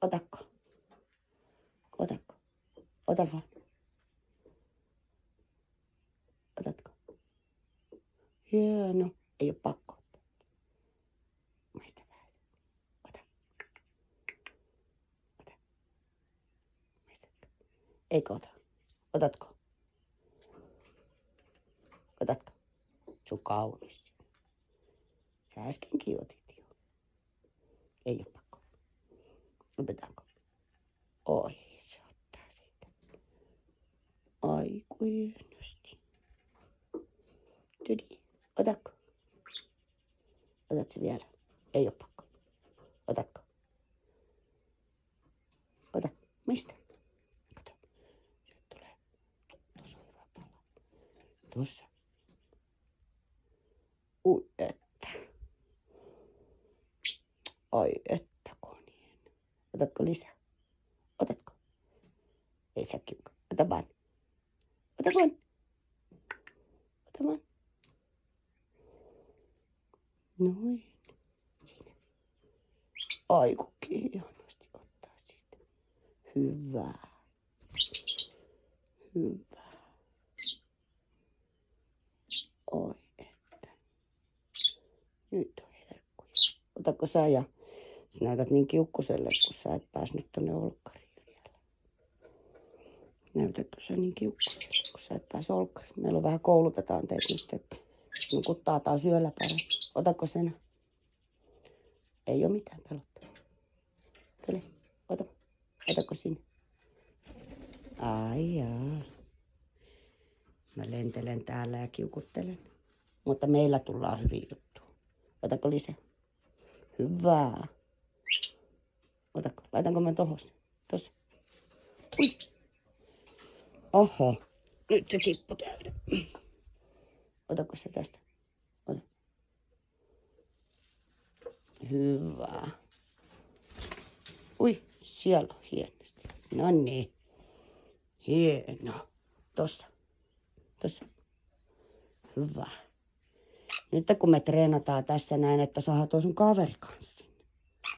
Otatko? Otatko? Ota vaan. Otatko? Hieno. Ei ole pakko ottaa. Maista vähän. Ota. Ota. Maistatko? Eikö ota? Otatko? Otatko? Se on kaunis. Sä äskenkin otit jo. Ei ole pakko. Otetaanko? Oi, se ottaa siitä. Ai, kuin hienosti. Tydi. Otatko? Otat se vielä? Ei ole pakko. Otatko? Ota. Mistä? Kato. Sieltä tulee. Tuossa on hyvä pala. Tuossa. Ui, että. Ai, että kun on hieno. Otatko lisää? Otatko? Ei sä kiuka. Ota vaan. Ota vaan. Ota vaan. Noin. Siinä. Ai kun hienosti ottaa siitä. Hyvä. Hyvä. Oi että. Nyt on herkkuja. Otatko sä ja sä näytät niin kiukkuselle, kun sä et päässyt tonne olkkariin vielä. Näytätkö sä niin kiukkuselle, kun sä et pääse olkkariin? Meillä on vähän koulutetaan teitä nyt, että nukuttaa taas yöllä päivä. Otatko sen? Ei ole mitään pelottaa. Tule, ota. Otatko sinne? Ai jaa. Mä lentelen täällä ja kiukuttelen. Mutta meillä tullaan hyvin juttuun. Otatko lisää? Hyvä. Otatko? Laitanko mä tohon? Tossa. Ui. Oho. Nyt se tippui täältä. Otatko se tästä? Ota. Hyvä. Ui, siellä on hienosti. No niin. Hieno. Tossa. Tossa. Hyvä. Nyt kun me treenataan tässä näin, että saadaan tuon sun kaveri kanssa.